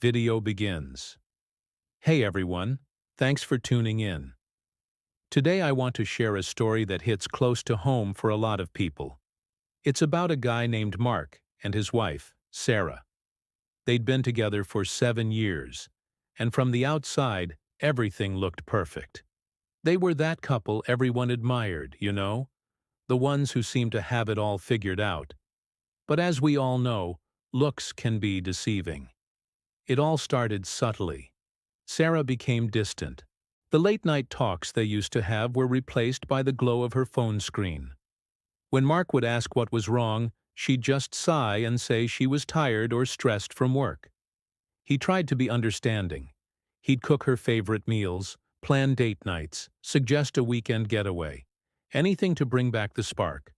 Video begins. Hey everyone, thanks for tuning in. Today I want to share a story that hits close to home for a lot of people. It's about a guy named Mark and his wife, Sarah. They'd been together for 7 years, and from the outside, everything looked perfect. They were that couple everyone admired, the ones who seemed to have it all figured out. But as we all know, looks can be deceiving. It all started subtly. Sarah became distant. The late-night talks they used to have were replaced by the glow of her phone screen. When Mark would ask what was wrong, she'd just sigh and say she was tired or stressed from work. He tried to be understanding. He'd cook her favorite meals, plan date nights, suggest a weekend getaway, anything to bring back the spark.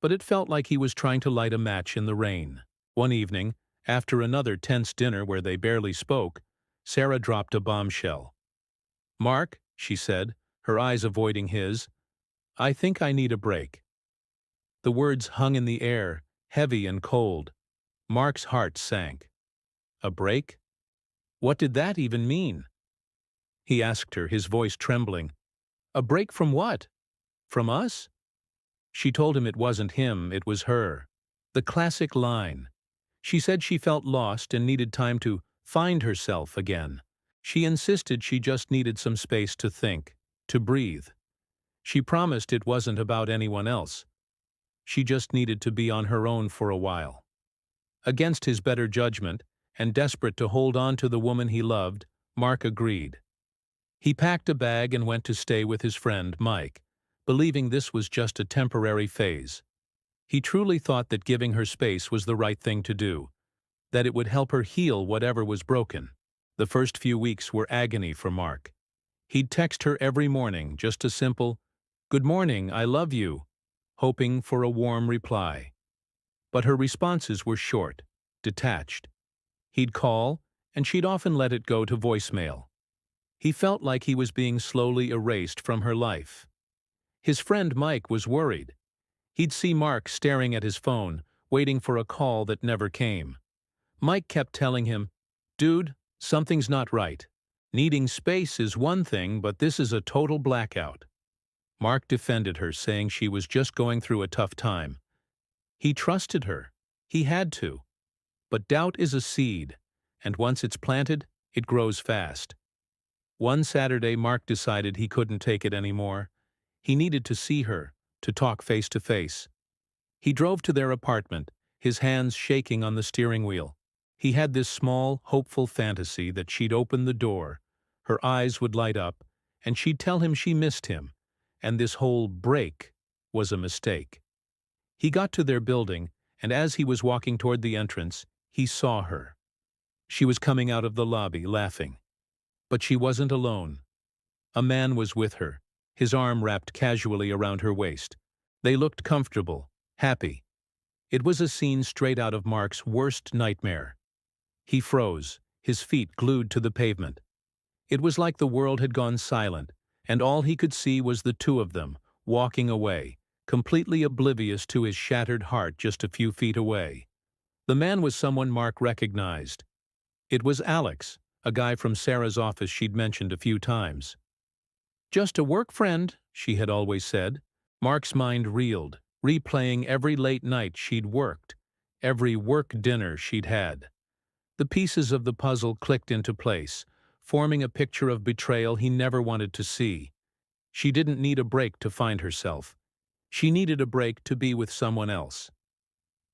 But it felt like he was trying to light a match in the rain. One evening, after another tense dinner where they barely spoke, Sarah dropped a bombshell. "Mark," she said, her eyes avoiding his, "I think I need a break." The words hung in the air, heavy and cold. Mark's heart sank. A break? What did that even mean? He asked her, his voice trembling. A break from what? From us? She told him it wasn't him, it was her. The classic line. She said she felt lost and needed time to find herself again. She insisted she just needed some space to think, to breathe. She promised it wasn't about anyone else. She just needed to be on her own for a while. Against his better judgment, and desperate to hold on to the woman he loved, Mark agreed. He packed a bag and went to stay with his friend, Mike, believing this was just a temporary phase. He truly thought that giving her space was the right thing to do, that it would help her heal whatever was broken. The first few weeks were agony for Mark. He'd text her every morning, just a simple, "Good morning, I love you," hoping for a warm reply. But her responses were short, detached. He'd call, and she'd often let it go to voicemail. He felt like he was being slowly erased from her life. His friend Mike was worried. He'd see Mark staring at his phone, waiting for a call that never came. Mike kept telling him, "Dude, something's not right. Needing space is one thing, but this is a total blackout." Mark defended her, saying she was just going through a tough time. He trusted her. He had to. But doubt is a seed, and once it's planted, it grows fast. One Saturday, Mark decided he couldn't take it anymore. He needed to see her, to talk face to face. He drove to their apartment, his hands shaking on the steering wheel. He had this small, hopeful fantasy that she'd open the door, her eyes would light up, and she'd tell him she missed him, and this whole break was a mistake. He got to their building, and as he was walking toward the entrance, he saw her. She was coming out of the lobby, laughing. But she wasn't alone. A man was with her, his arm wrapped casually around her waist. They looked comfortable, happy. It was a scene straight out of Mark's worst nightmare. He froze, his feet glued to the pavement. It was like the world had gone silent, and all he could see was the two of them, walking away, completely oblivious to his shattered heart just a few feet away. The man was someone Mark recognized. It was Alex, a guy from Sarah's office she'd mentioned a few times. "Just a work friend," she had always said. Mark's mind reeled, replaying every late night she'd worked, every work dinner she'd had. The pieces of the puzzle clicked into place, forming a picture of betrayal he never wanted to see. She didn't need a break to find herself. She needed a break to be with someone else.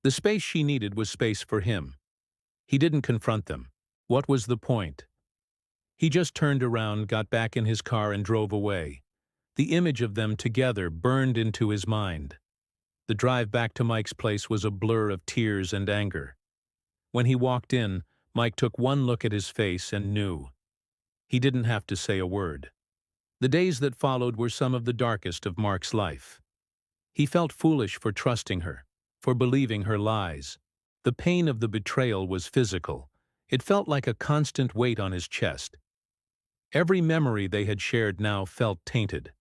The space she needed was space for him. He didn't confront them. What was the point? He just turned around, got back in his car and drove away. The image of them together burned into his mind. The drive back to Mike's place was a blur of tears and anger. When he walked in, Mike took one look at his face and knew. He didn't have to say a word. The days that followed were some of the darkest of Mark's life. He felt foolish for trusting her, for believing her lies. The pain of the betrayal was physical. It felt like a constant weight on his chest. Every memory they had shared now felt tainted.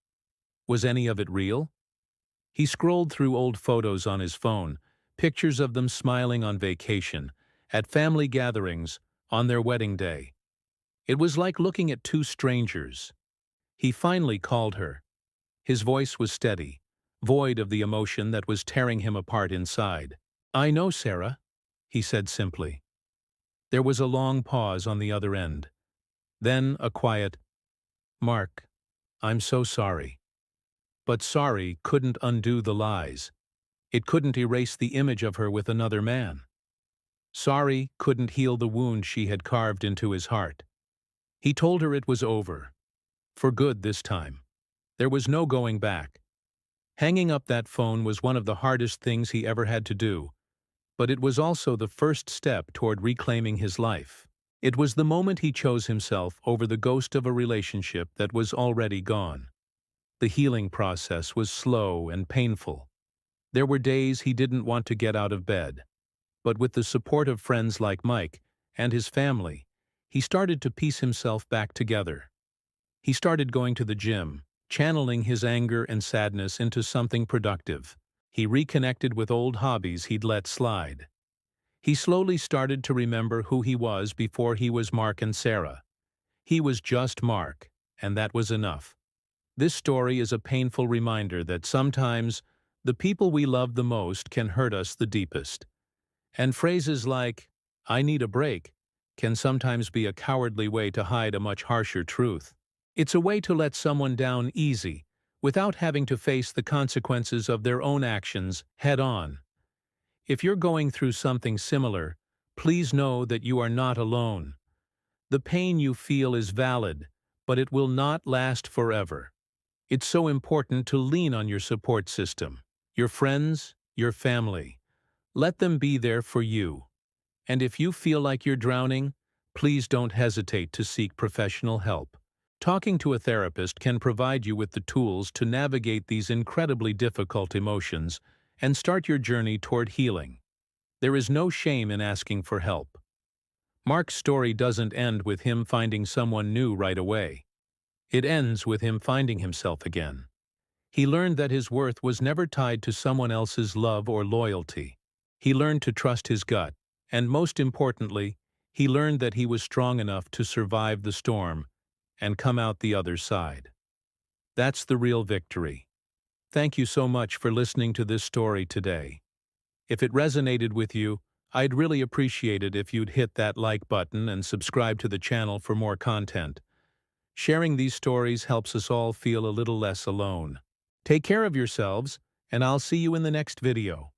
Was any of it real? He scrolled through old photos on his phone, pictures of them smiling on vacation, at family gatherings, on their wedding day. It was like looking at two strangers. He finally called her. His voice was steady, void of the emotion that was tearing him apart inside. "I know, Sarah," he said simply. There was a long pause on the other end. Then a quiet, "Mark, I'm so sorry." But sorry couldn't undo the lies. It couldn't erase the image of her with another man. Sorry couldn't heal the wound she had carved into his heart. He told her it was over. For good this time. There was no going back. Hanging up that phone was one of the hardest things he ever had to do, but it was also the first step toward reclaiming his life. It was the moment he chose himself over the ghost of a relationship that was already gone. The healing process was slow and painful. There were days he didn't want to get out of bed. But with the support of friends like Mike and his family, he started to piece himself back together. He started going to the gym, channeling his anger and sadness into something productive. He reconnected with old hobbies he'd let slide. He slowly started to remember who he was before he was Mark and Sarah. He was just Mark, and that was enough. This story is a painful reminder that sometimes the people we love the most can hurt us the deepest. And phrases like, "I need a break," can sometimes be a cowardly way to hide a much harsher truth. It's a way to let someone down easy, without having to face the consequences of their own actions head on. If you're going through something similar, please know that you are not alone. The pain you feel is valid, but it will not last forever. It's so important to lean on your support system, your friends, your family. Let them be there for you. And if you feel like you're drowning, please don't hesitate to seek professional help. Talking to a therapist can provide you with the tools to navigate these incredibly difficult emotions and start your journey toward healing. There is no shame in asking for help. Mark's story doesn't end with him finding someone new right away. It ends with him finding himself again. He learned that his worth was never tied to someone else's love or loyalty. He learned to trust his gut, and most importantly, he learned that he was strong enough to survive the storm and come out the other side. That's the real victory. Thank you so much for listening to this story today. If it resonated with you, I'd really appreciate it if you'd hit that like button and subscribe to the channel for more content. Sharing these stories helps us all feel a little less alone. Take care of yourselves, and I'll see you in the next video.